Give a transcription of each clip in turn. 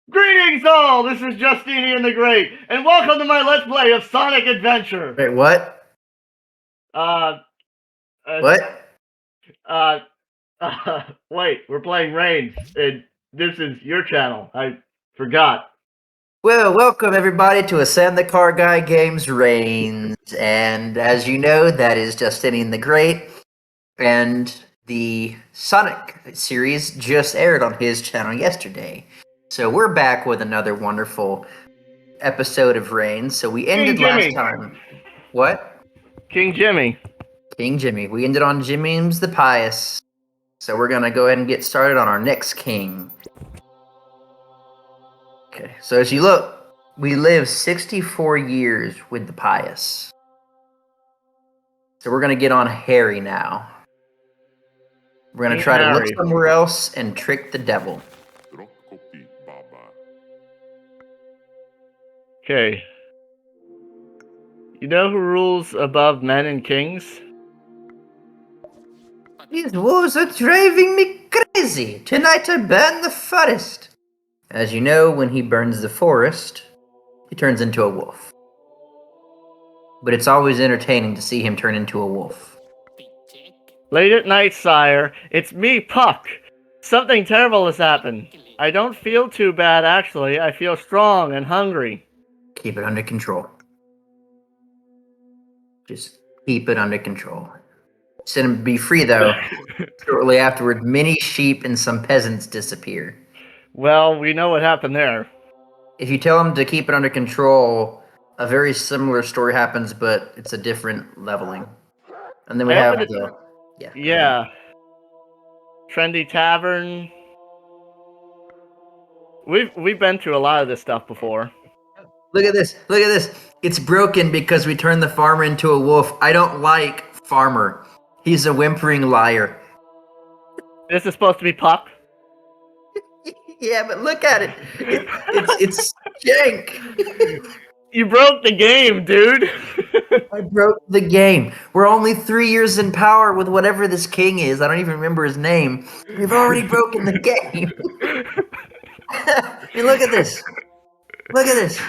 Greetings all! This is Justinian the Great, and welcome to my Let's Play of Sonic Adventure! Wait, what? Uh, What? uh, wait, we're playing Reigns, and this is your channel. I forgot. Well, welcome everybody to Ascend the Car Guy Games Reigns. And as you know, that is Justinian the Great. And the Sonic series just aired on his channel yesterday. So we're back with another wonderful episode of Reigns. So we ended last time. What? King Jimmy. King Jimmy. We ended on Jimmy's the Pious. So we're going to go ahead and get started on our next king. Okay, so as you look, we live 64 years with the Pious. So we're going to get on Harry now. We're going to try to look somewhere else and trick the devil. Okay. You know who rules above men and kings? These wolves are driving me crazy. Tonight I burn the forest. As you know, when he burns the forest, he turns into a wolf. But it's always entertaining to see him turn into a wolf. Late at night, sire. It's me, Puck. Something terrible has happened. I don't feel too bad, actually. I feel strong and hungry. Keep it under control. Just keep it under control. Set him be free, though. Shortly afterward, many sheep and some peasants disappear. Well, we know what happened there. If you tell him to keep it under control, a very similar story happens, but it's a different leveling. And then we have the... Yeah. Trendy Tavern. We've been through a lot of this stuff before. Look at this. Look at this. It's broken because we turned the farmer into a wolf. I don't like Farmer. He's a whimpering liar. This is supposed to be Puck? Yeah, but look at it. It's jank. You broke the game, dude. I broke the game. We're only 3 years in power with whatever this king is. I don't even remember his name. We've already broken the game. I mean, look at this. Look at this.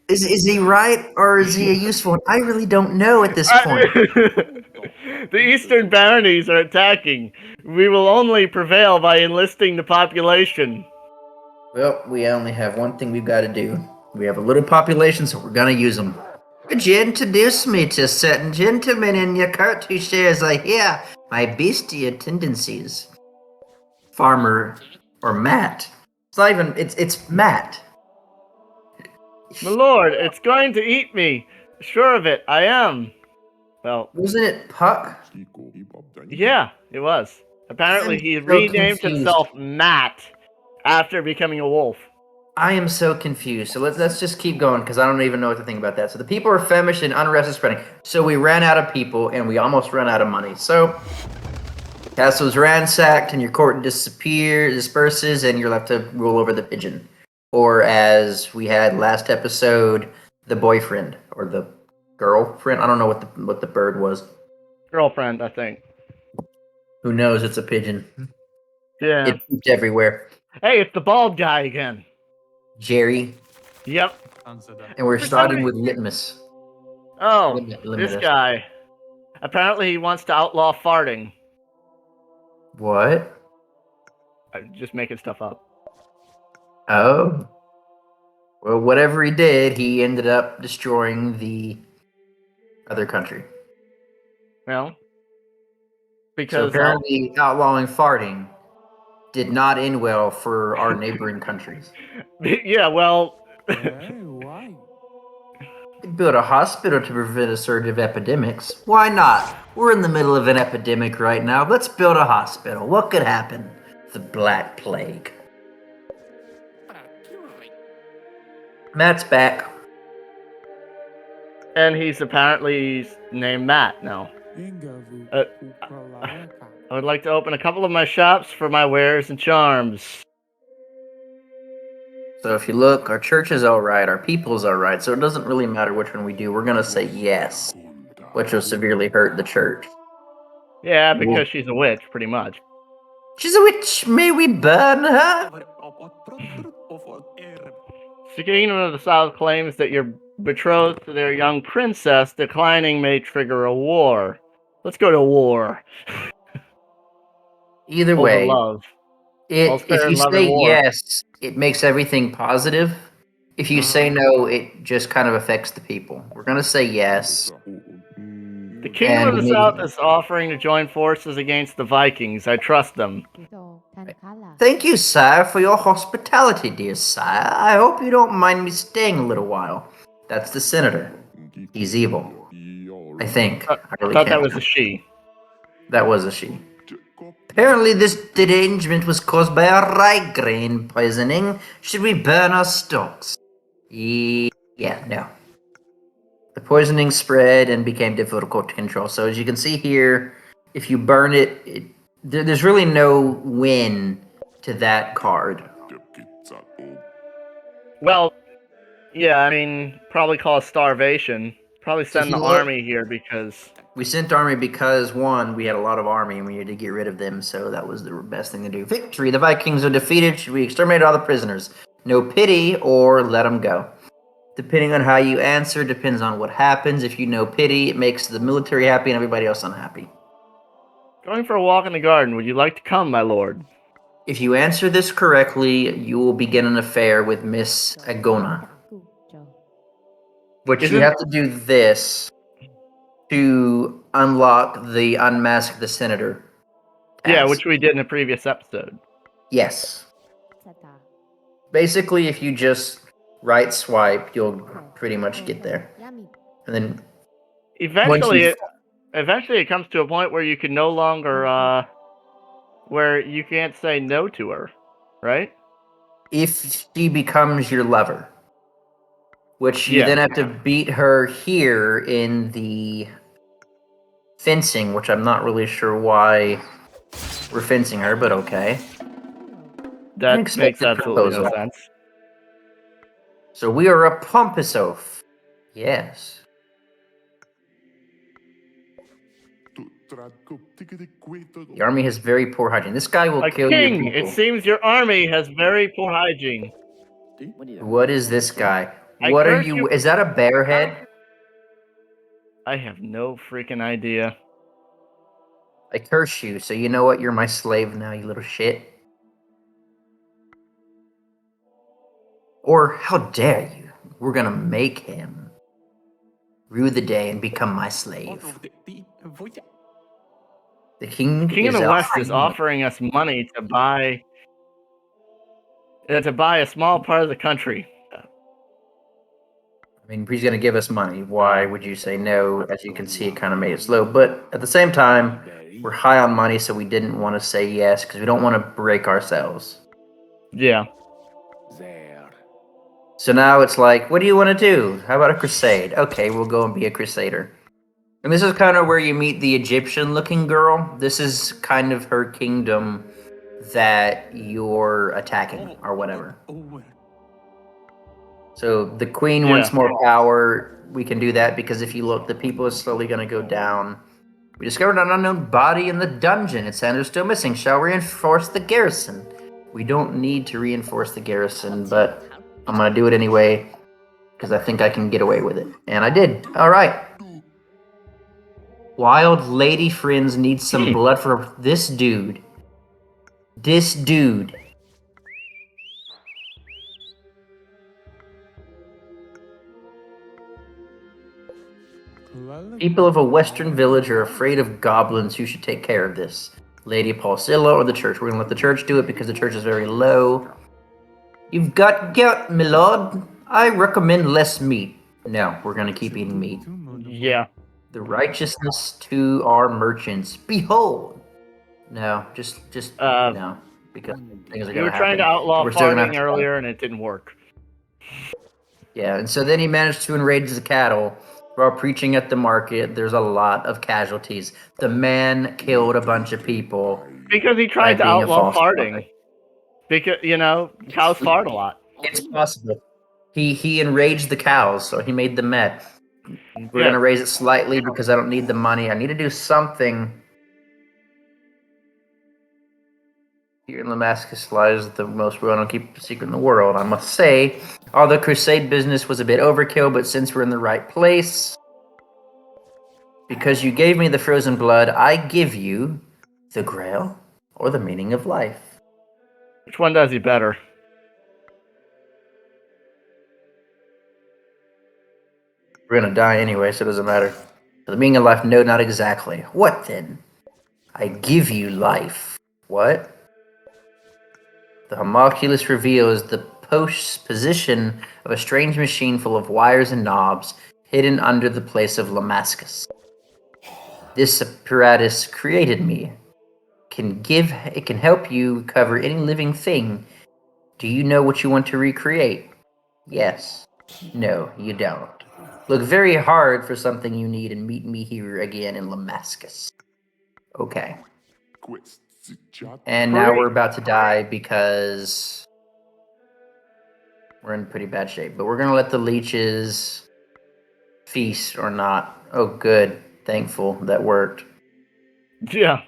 Is he right or is he a useful one? I really don't know at this point. The Eastern Baronies are attacking. We will only prevail by enlisting the population. Well, we only have one thing we've got to do. We have a little population, so we're going to use them. Could you introduce me to certain gentlemen in your cart who shares, I hear, my bestial tendencies? Farmer or Matt. It's not even, it's Matt. My lord, it's going to eat me. Sure of it, I am. Well, wasn't it Puck? Yeah, it was. Apparently he renamed himself Matt after becoming a wolf. I am so confused. So let's just keep going because I don't even know what to think about that. So the people are famished and unrest is spreading. So we ran out of people and we almost ran out of money. So castle's ransacked and your court disperses and you're left to rule over the pigeon. Or as we had last episode, the boyfriend or the girlfriend. I don't know what the bird was. Girlfriend, I think. Who knows? It's a pigeon. Yeah. It pooped everywhere. Hey, it's the bald guy again. Jerry. Yep. And we're starting with Litmus. Oh, this guy. Apparently he wants to outlaw farting. What? I'm just making stuff up. Oh. Well, whatever he did, he ended up destroying the other country. Well, because so apparently outlawing farting did not end well for our neighboring countries. Yeah, well... Why? Build a hospital to prevent a surge of epidemics. Why not? We're in the middle of an epidemic right now. Let's build a hospital. What could happen? The Black Plague. Matt's back. And he's apparently named Matt now. I would like to open a couple of my shops for my wares and charms. So if you look, our church is alright, our people's alright, so it doesn't really matter which one we do. We're going to say yes, which will severely hurt the church. Yeah, because she's a witch, pretty much. She's a witch. May we burn her? The Kingdom of the South claims that you're betrothed to their young princess. Declining may trigger a war. Let's go to war. Either Over way, love. All's if fair you in love say and war. yes, it makes everything positive. If you say no, it just kind of affects the people. We're gonna say yes. The Kingdom And of the maybe- South is offering to join forces against the Vikings. I trust them. Thank you, sire, for your hospitality, dear sire. I hope you don't mind me staying a little while. That's the senator. He's evil. I think. I really Thought can't. that was a she. That was a she. Apparently, this derangement was caused by a rye grain poisoning. Should we burn our stocks? Yeah, no. The poisoning spread and became difficult to control. So as you can see here, if you burn it, there's really no win to that card. Well, yeah, I mean, probably cause starvation. Probably send the you look- army here because We sent army because, one, we had a lot of army and we had to get rid of them, so that was the best thing to do. Victory! The Vikings are defeated. Should we exterminate all the prisoners? No pity or let them go. Depending on how you answer, depends on what happens. If you know pity, it makes the military happy and everybody else unhappy. going for a walk in the garden. Would you like to come, my lord? If you answer this correctly, you will begin an affair with Miss Agona. But you Isn't- have to do this to unlock the Unmask the Senator. Yeah, task. which we did in a previous episode. Yes. Basically, if you just right swipe, you'll pretty much get there. And then Eventually, you- it comes to a point where you can no longer, where you can't say no to her, right? if she becomes your lover, which you Yeah. then have to beat her here in the fencing, which I'm not really sure why we're fencing her, but okay. That Unexpected makes absolutely no proposal. sense. So we are a pompous oaf. Yes. The army has very poor hygiene. This guy will A kill king! your It people. seems your army has very poor hygiene. What is this guy? I What are curse you? you- Is that a bear head? I have no freaking idea. I curse you, so you know what? You're my slave now, you little shit. Or how dare you? We're gonna make him rue the day and become my slave. The king, King of is the West is offering- offering us money to buy a small part of the country. I mean, he's gonna give us money. Why would you say no? As you can see, it kind of made it slow. But at the same time, we're high on money, so we didn't want to say yes because we don't want to break ourselves. Yeah. So now it's like, what do you want to do? How about a crusade? Okay, we'll go and be a crusader. And this is kind of where you meet the Egyptian-looking girl. This is kind of her kingdom that you're attacking, or whatever. So the queen wants Yeah. more power. We can do that because if you look, the people are slowly going to go down. We discovered an unknown body in the dungeon. Its hand is still missing. Shall reinforce the garrison. We don't need to reinforce the garrison, but I'm going to do it anyway because I think I can get away with it. And I did. All right. Wild lady friends need some blood for this dude. This dude. People of a western village are afraid of goblins. Who should take care of this? Lady Paulsilla or the church? We're gonna let the church do it because the church is very low. You've got gout, my lord. I recommend less meat. No, we're gonna keep eating meat. Yeah. The righteousness to our merchants. Behold. No, just no, because things are You gonna were trying to happen. outlaw We're still gonna farming have to- earlier and it didn't work. Yeah, and so then he managed to enrage the cattle. While preaching at the market, there's a lot of casualties. The man killed a bunch of people. Because he tried By to being a outlaw false farting. prophet. Because, cows fart a lot. It's possible. He enraged the cows, so he made them mad. We're Yeah. gonna raise it slightly because I don't need the money. I need to do something. Here in Damascus lies the most well-known keep secret in the world. I must say, all the crusade business was a bit overkill, but since we're in the right place, because you gave me the frozen blood, I give you the Grail or the meaning of life. Which one does he better? We're gonna die anyway, so it doesn't matter. The meaning of life, no, not exactly. What then? I give you life. What? The homunculus reveals the position of a strange machine full of wires and knobs hidden under the place of Damascus. This apparatus created me. It can help you recover any living thing. Do you know what you want to recreate? Yes. No, you don't. Look very hard for something you need and meet me here again in Damascus. Okay. And now we're about to die because we're in pretty bad shape. But we're going to let the leeches feast or not. Oh, good. Thankful that worked. Yeah.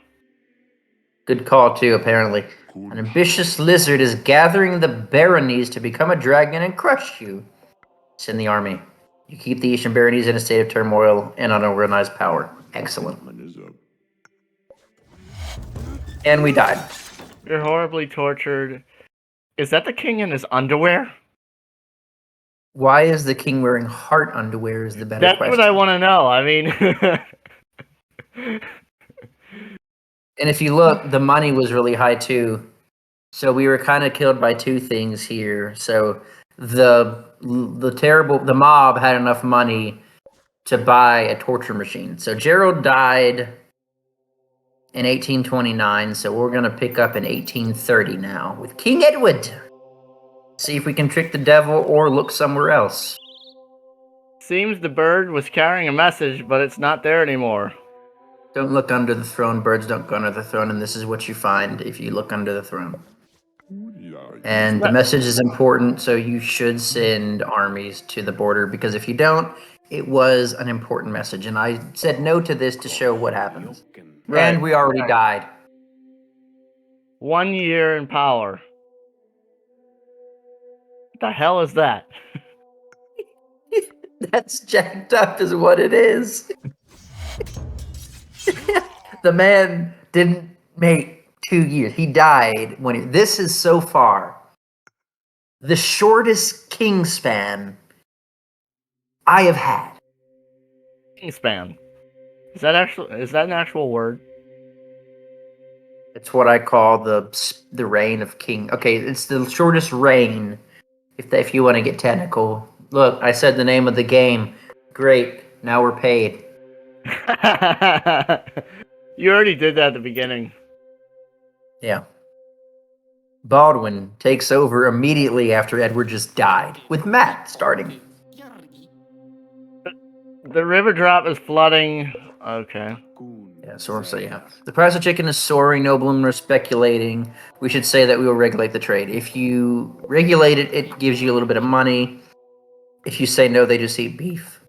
Good call, too, apparently. An ambitious lizard is gathering the baronies to become a dragon and crush you. Send the army. You keep the Eastern baronies in a state of turmoil and unorganized power. Excellent. And we died. You're horribly tortured. Is that the king in his underwear? Why is the king wearing heart underwear is the better That's question. what I want to know. I mean... And if you look, the money was really high too. So we were kind of killed by two things here. So the mob had enough money to buy a torture machine. So Gerald died in 1829. So we're going to pick up in 1830 now with King Edward. See if we can trick the devil or look somewhere else. Seems the bird was carrying a message, but it's not there anymore. Don't look under the throne. Birds don't go under the throne, and this is what you find if you look under the throne. And the message is important, so you should send armies to the border, because if you don't, it was an important message. And I said no to this to show what happens. Right. And we already died. 1 year in power. What the hell is that? That's jacked up is what it is. The man didn't make 2 years. He died when this is so far the shortest king span I have had. Kingspan. Is that an actual word? It's what I call the reign of king. Okay, it's the shortest reign. If you want to get technical, look, I said the name of the game. Great. Now we're paid. You already did that at the beginning. Yeah. Baldwin takes over immediately after Edward just died, with Matt starting. The river drop is flooding. Okay. Yeah, so yeah. The price of chicken is soaring. Noblemen are speculating. We should say that we will regulate the trade. If you regulate it, it gives you a little bit of money. If you say no, they just eat beef.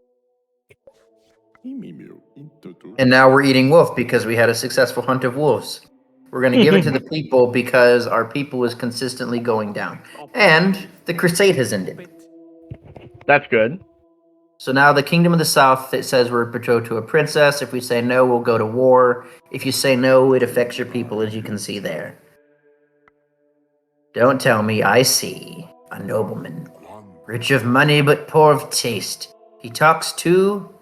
And now we're eating wolf because we had a successful hunt of wolves. We're going to give it to the people because our people is consistently going down. And the crusade has ended. That's good. So now the Kingdom of the South, it says we're betrothed to a princess. If we say no, we'll go to war. If you say no, it affects your people, as you can see there. Don't tell me I see a nobleman, rich of money but poor of taste. He talks to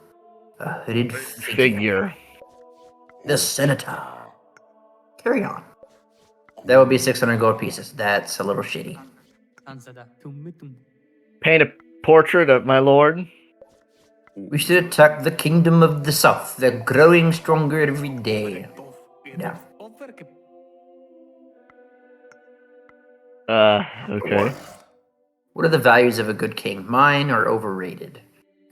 a hooded figure. The senator. Carry on. That would be 600 gold pieces. That's a little shitty. Paint a portrait of my lord. We should attack the Kingdom of the South. They're growing stronger every day. Yeah. Okay. What are the values of a good king? Mine are overrated.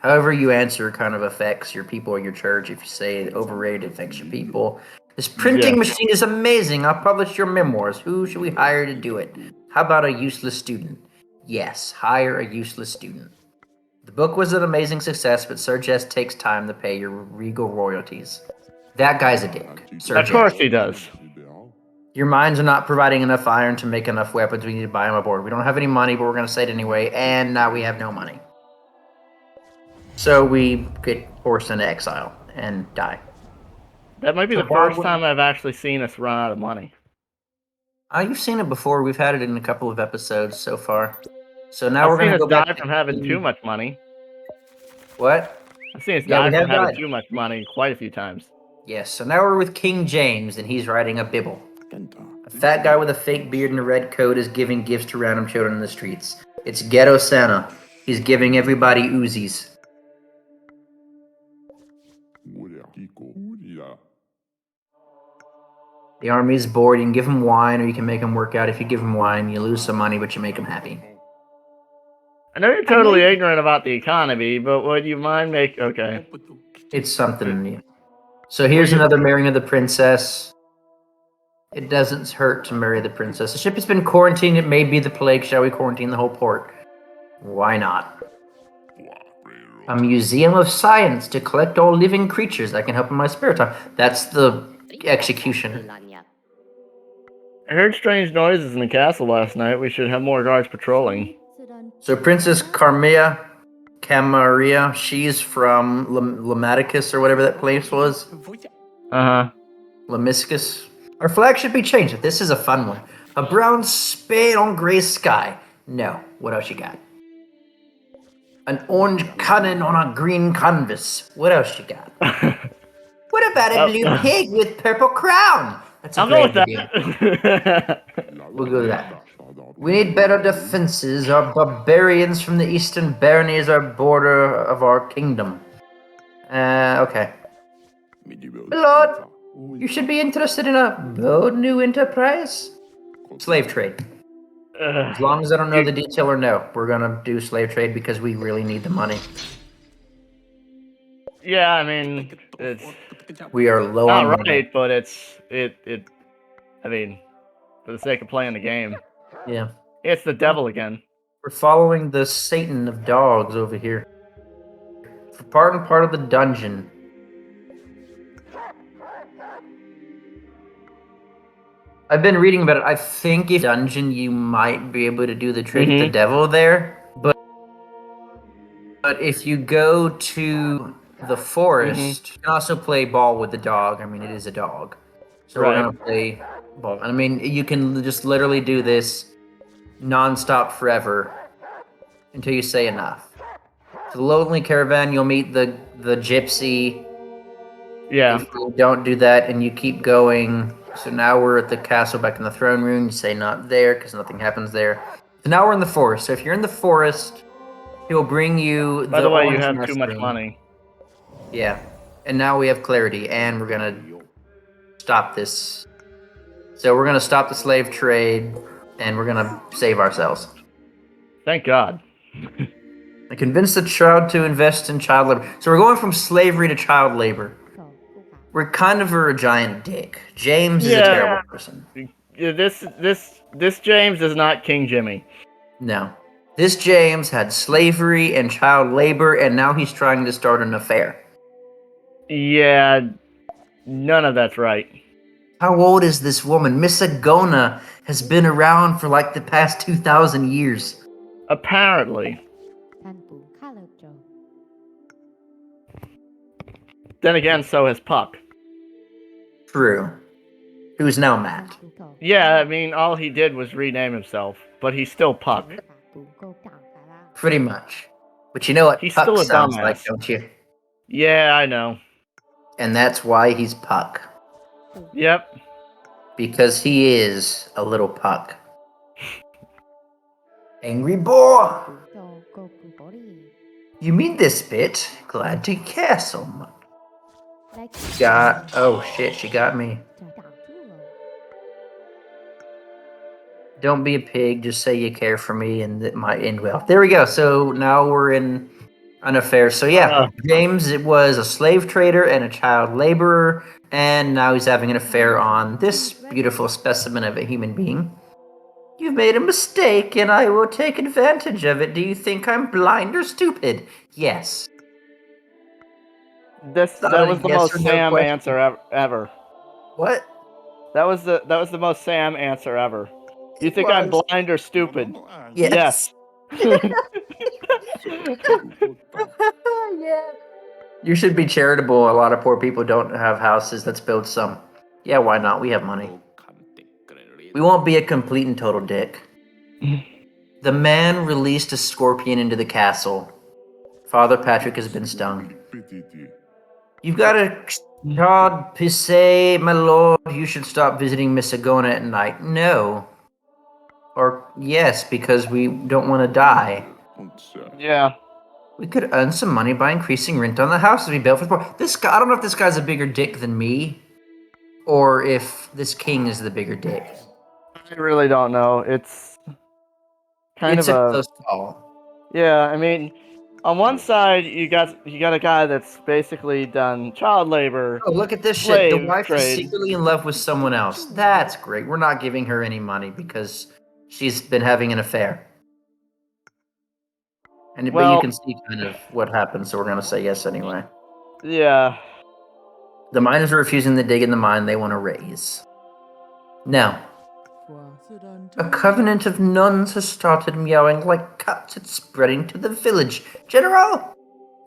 However you answer kind of affects your people or your church. If you say overrated affects your people. This printing machine is amazing. I'll publish your memoirs. Who should we hire to do it? How about a useless student? Yes, hire a useless student. The book was an amazing success, but Sir Jess takes time to pay your regal royalties. That guy's a dick. Sir Of Jess. course he does. Your mines are not providing enough iron to make enough weapons. We need to buy them aboard. We don't have any money, but we're going to say it anyway. And now we have no money. So we get forced into exile and die. That might be So the why first would- time I've actually seen us run out of money. You've seen it before. We've had it in a couple of episodes so far. So now I've we're seen going to us go back die to from having too much money. What? I've seen us Yeah, we die have from having died. too much money quite a few times. Yes, so now we're with King James, and he's writing a Bible. A fat guy with a fake beard and a red coat is giving gifts to random children in the streets. It's Ghetto Santa. He's giving everybody Uzis. The army's bored. You can give them wine, or you can make them work out. If you give them wine, you lose some money, but you make them happy. I know you're totally ignorant about the economy, but would you mind make okay? It's something new. So here's another marrying of the princess. It doesn't hurt to marry the princess. The ship has been quarantined. It may be the plague. Shall we quarantine the whole port? Why not? A museum of science to collect all living creatures that can help in my spare time. That's the execution. I heard strange noises in the castle last night. We should have more guards patrolling. So Princess Camaria, she's from Lamaticus or whatever that place was. Uh-huh. Lamiscus. Our flag should be changed. This is a fun one. A brown spade on gray sky. No. What else you got? An orange cannon on a green canvas. What else you got? What about a blue pig with purple crown? That's a I'll go with great idea. that. We'll go with that. We need better defenses. Our barbarians from the eastern baronies are border of our kingdom. Okay. Lord, you should be interested in a bold new enterprise. Slave trade. As long as I don't know the detail or no, we're gonna do slave trade because we really need the money. Yeah, I mean, it's We are low not on money. right, but I mean, for the sake of playing the game, Yeah. it's the devil again. We're following the Satan of dogs over here. For part and part of the dungeon. I've been reading about it. I think if dungeon you might be able to do the trick with the devil there. But if you go to the forest, you can also play ball with the dog. I mean, it is a dog. So we're gonna play ball. I mean, you can just literally do this non-stop forever until you say enough. So the lonely caravan, you'll meet the gypsy. Yeah. If you don't do that and you keep going, so now we're at the castle back in the throne room. You say not there because nothing happens there. So now we're in the forest. So if you're in the forest, he'll bring you. By the way, you orange have nest too much room. money. Yeah, and now we have clarity, and we're gonna stop this. So we're gonna stop the slave trade, and we're gonna save ourselves. Thank God. I convinced the child to invest in child labor. So we're going from slavery to child labor. We're kind of a giant dick. James is a terrible person. Yeah, this James is not King Jimmy. No. This James had slavery and child labor, and now he's trying to start an affair. Yeah, none of that's right. How old is this woman? Miss Agona has been around for like the past 2,000 years. Apparently. Then again, so has Puck. True. Who's now Matt. Yeah, I mean, all he did was rename himself, but he's still Puck. Pretty much. But you know what He's Puck still a sounds dumbass. like, don't you? Yeah, I know. And that's why he's Puck. Yep. Because he is a little Puck. Angry boy! You mean this bit? Glad to care so much. Oh shit, she got me. Don't be a pig, just say you care for me and it might end well. There we go. So now we're in an affair. So yeah, James, it was a slave trader and a child laborer, and now he's having an affair on this beautiful specimen of a human being. You've made a mistake and I will take advantage of it. Do you think I'm blind or stupid? Yes. That was the yes most or no Sam question. answer ever. What? That was the most Sam answer ever. You think I'm was. blind or stupid? Yes. Yes. Yeah. You should be charitable. A lot of poor people don't have houses. Let's build some. Yeah, why not? We have money. We won't be a complete and total dick. The man released a scorpion into the castle. Father Patrick has been stung. You've got a God pisse, my lord, you should stop visiting Miss Agona at night. No. Or yes, because we don't want to die. Yeah. We could earn some money by increasing rent on the houses we built for the poor. This guy, I don't know if this guy's a bigger dick than me, or if this king is the bigger dick. I really don't know. It's kind It's of a a close call. yeah. I mean, on one side you got a guy that's basically done child labor, Oh, look at this shit. The slave wife is trade. secretly in love with someone else. That's great. We're not giving her any money because she's been having an affair. But you Well, can see kind of what happened, so we're gonna say yes anyway. yeah. The miners are refusing to dig in the mine they want to raise. Now, a covenant of nuns has started meowing like cats. It's spreading to the village. General!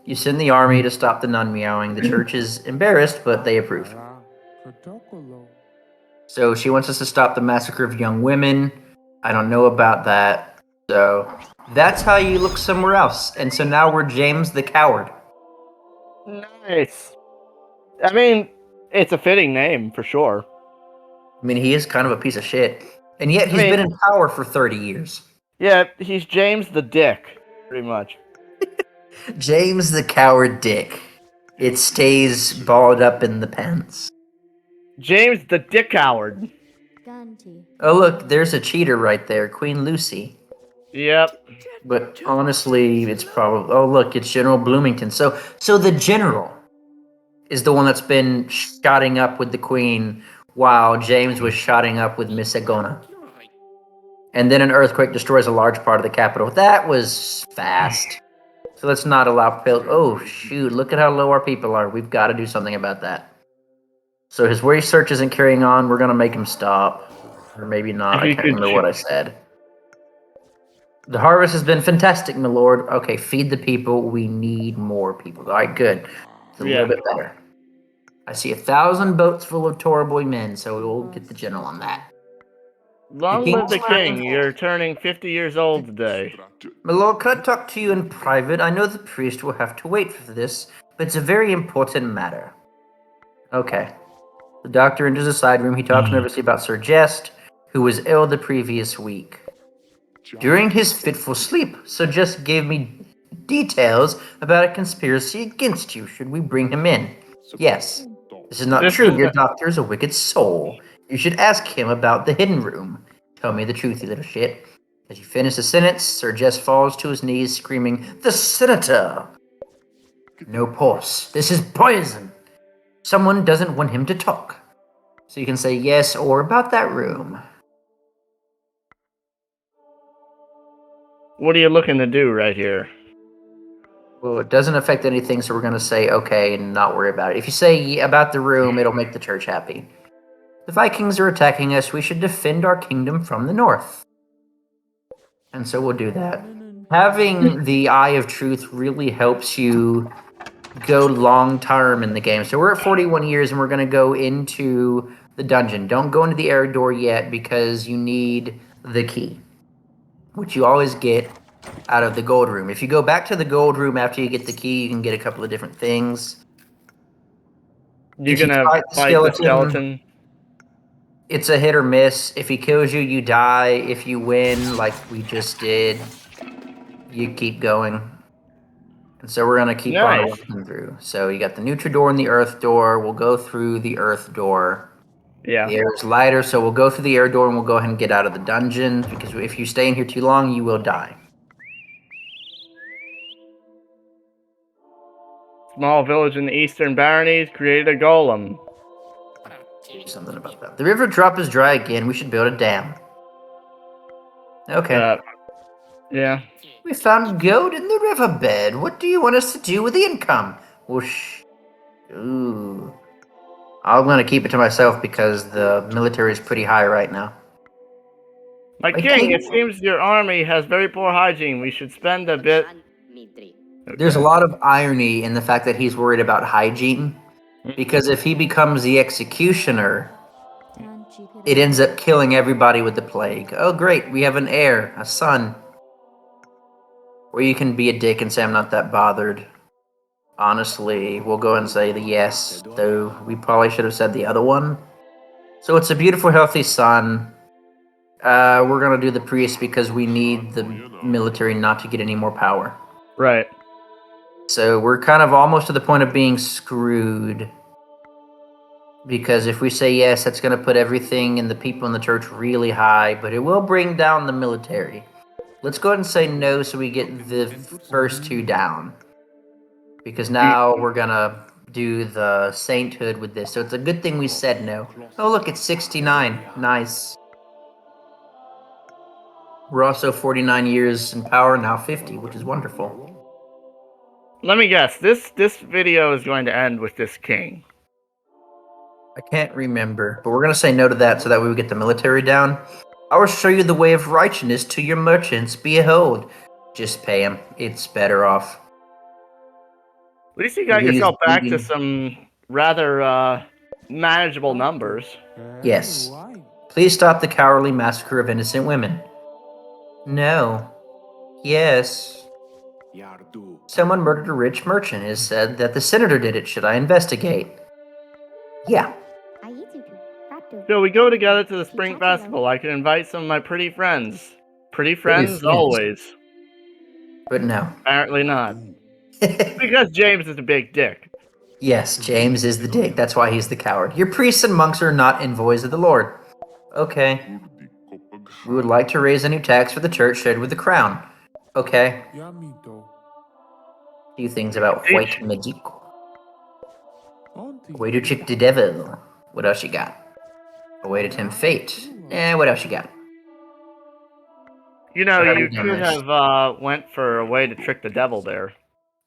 You send the army to stop the nun meowing. The church is embarrassed, but they approve. So she wants us to stop the massacre of young women. I don't know about that. So that's how you look somewhere else. And so now we're James the Coward. Nice. I mean, it's a fitting name for sure. I mean, he is kind of a piece of shit. And yet he's been in power for 30 years. Yeah, he's James the Dick, pretty much. James the Coward Dick. It stays balled up in the pants. James the Dick Coward. Oh, look, there's a cheater right there, Queen Lucy. Yep. But honestly, it's probably... Oh, look, it's General Bloomington. So the general is the one that's been shotting up with the Queen while James was shotting up with Miss Agona. And then an earthquake destroys a large part of the capital. That was fast. So let's not allow... Oh, shoot, look at how low our people are. We've got to do something about that. So his research isn't carrying on. We're going to make him stop. Or maybe not. I can't remember what I said. The harvest has been fantastic, my lord. Okay, feed the people. We need more people. All right, good. It's a little bit better. I see 1,000 boats full of Toraboy men, so we'll get the general on that. Long live the king. You're turning 50 years old today. My lord, can I talk to you in private? I know the priest will have to wait for this, but it's a very important matter. Okay. The doctor enters a side room. He talks nervously about Sir Jest, who was ill the previous week. During his fitful sleep, Sir Jest gave me details about a conspiracy against you. Should we bring him in? Yes. This is not true. Your doctor is a wicked soul. You should ask him about the hidden room. Tell me the truth, you little shit. As you finish the sentence, Sir Jest falls to his knees, screaming, "The senator!" No pulse. This is poison. Someone doesn't want him to talk. So you can say yes or about that room. What are you looking to do right here? Well, it doesn't affect anything, so we're going to say okay and not worry about it. If you say about the room, it'll make the church happy. The Vikings are attacking us. We should defend our kingdom from the north. And so we'll do that. Having the Eye of Truth really helps you go long term in the game. So we're at 41 years and we're going to go into the dungeon. Don't go into the air door yet because you need the key, which you always get out of the gold room. If you go back to the gold room after you get the key, you can get a couple of different things. You're going to fight the skeleton? It's a hit or miss. If he kills you, you die. If you win, like we just did, you keep going. And so we're going to keep on walking through. So you got the neutral door and the earth door. We'll go through the earth door. Yeah. The air is lighter, so we'll go through the air door and we'll go ahead and get out of the dungeon, because if you stay in here too long, you will die. Small village in the eastern baronies created a golem. Something about that. The river drop is dry again. We should build a dam. Okay. Yeah. We found gold in the riverbed. What do you want us to do with the income? Whoosh. Ooh. I'm gonna keep it to myself because the military is pretty high right now. My My king, king- it seems your army has very poor hygiene. We should spend a bit. There's a Okay. lot of irony in the fact that he's worried about hygiene, because if he becomes the executioner, it ends up killing everybody with the plague. Oh, great, we have an heir, a son. Or you can be a dick and say, I'm not that bothered. Honestly, we'll go and say the yes, though we probably should have said the other one. So it's a beautiful, healthy son. We're gonna do the priest because we need the military not to get any more power. Right. So we're kind of almost to the point of being screwed. Because if we say yes, that's going to put everything and the people in the church really high, but it will bring down the military. Let's go ahead and say no so we get the first two down. Because now we're going to do the sainthood with this. So it's a good thing we said no. Oh, look, it's 69. Nice. We're also 49 years in power, now 50, which is wonderful. Let me guess. This video is going to end with this king. I can't remember, but we're going to say no to that so that way we get the military down. I will show you the way of righteousness to your merchants. Behold. Just pay them. It's better off. At least you got He's yourself back to bleeding. some rather manageable numbers. Yes. Please stop the cowardly massacre of innocent women. No. Yes. Someone murdered a rich merchant. It is said that the senator did it. Should I investigate? Yeah. So we go together to the spring festival. I can invite some of my pretty friends. Pretty friends friends. always. But no. Apparently not. Because James is a big dick. Yes, James is the dick. That's why he's the coward. Your priests and monks are not envoys of the Lord. Okay. We would like to raise a new tax for the church shared with the crown. Okay. Few things about white magic. A way to trick the devil. What else you got? A way to tempt fate. What else you got? You know, How have you you done could this? have went for a way to trick the devil there.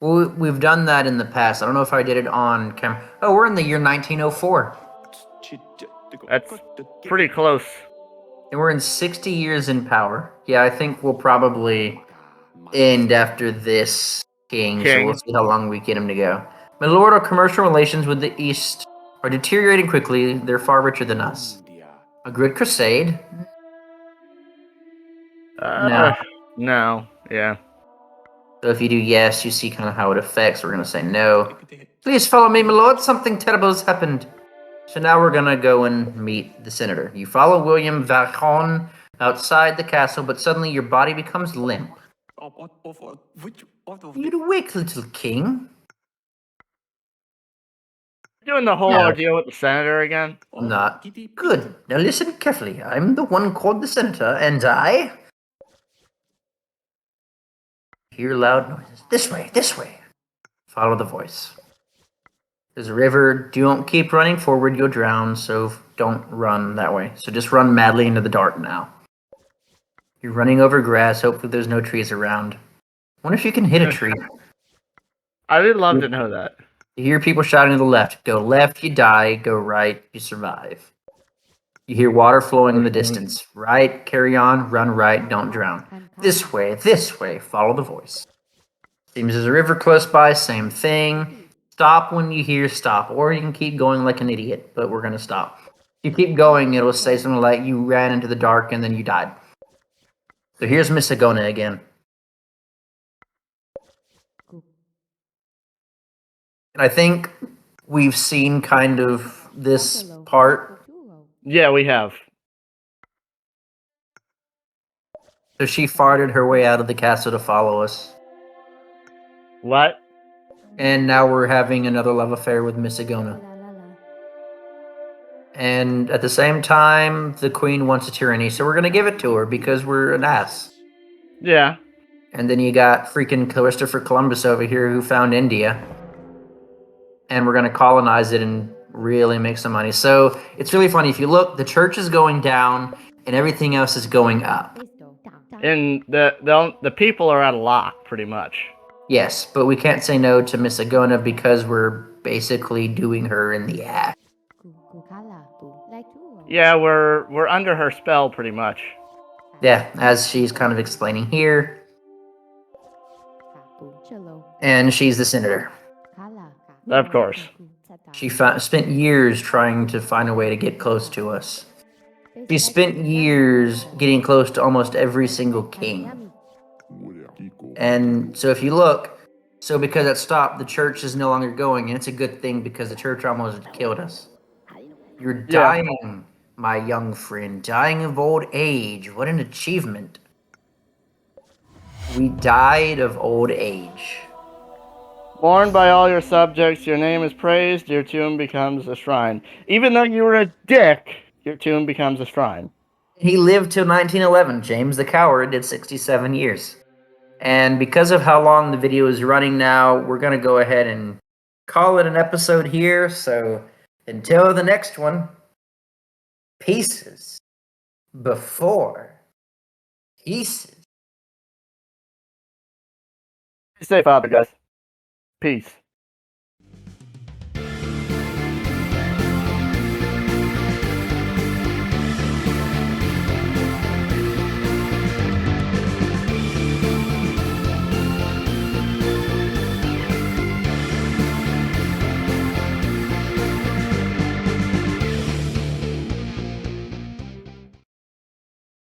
Well, we've done that in the past. I don't know if I did it on camera. Oh, we're in the year 1904. That's pretty close. And we're in 60 years in power. Yeah, I think we'll probably end after this king, so we'll see how long we get him to go. My lord, our commercial relations with the East are deteriorating quickly. They're far richer than us. A good crusade? No. No. Yeah. So if you do yes, you see kind of how it affects. We're going to say no. Please follow me, my lord. Something terrible has happened. So now we're going to go and meet the senator. You follow William Vachon outside the castle, but suddenly your body becomes limp. You'd awake, little king. Doing the whole No. ordeal with the senator again? I'm not. Good. Now listen carefully. I'm the one called the senator, and I hear loud noises. This way, this way. Follow the voice. There's a river. Don't keep running forward, you'll drown, so don't run that way. So just run madly into the dark now. You're running over grass. Hopefully there's no trees around. Wonder if you can hit a tree. I would love to know that. You hear people shouting to the left. Go left, you die. Go right, you survive. You hear water flowing in the distance. Right, carry on. Run right, don't drown. This way, follow the voice. Seems there's a river close by, same thing. Stop when you hear stop, or you can keep going like an idiot, but we're going to stop. If you keep going, it'll say something like you ran into the dark and then you died. So here's Miss Agona again. And I think we've seen kind of this part. Yeah, we have. So she farted her way out of the castle to follow us. What? And now we're having another love affair with Miss Agona. And at the same time, the queen wants a tyranny, so we're going to give it to her because we're an ass. Yeah. And then you got freaking Christopher Columbus over here who found India. And we're going to colonize it and really make some money. So it's really funny. If you look, the church is going down and everything else is going up. And the people are out of lock, pretty much. Yes, but we can't say no to Miss Agona because we're basically doing her in the act. Yeah, we're under her spell pretty much. Yeah, as she's kind of explaining here. And she's the senator. Of course. She spent years trying to find a way to get close to us. She spent years getting close to almost every single king. And so if you look, so because it stopped, the church is no longer going, and it's a good thing because the church almost killed us. You're Yeah. dying, my young friend, dying of old age. What an achievement. We died of old age. Mourned by all your subjects, your name is praised, your tomb becomes a shrine. Even though you were a dick, your tomb becomes a shrine. He lived till 1911. James the Coward did 67 years. And because of how long the video is running now, we're going to go ahead and call it an episode here. So until the next one, pieces before pieces. Stay safe out there, guys. Peace.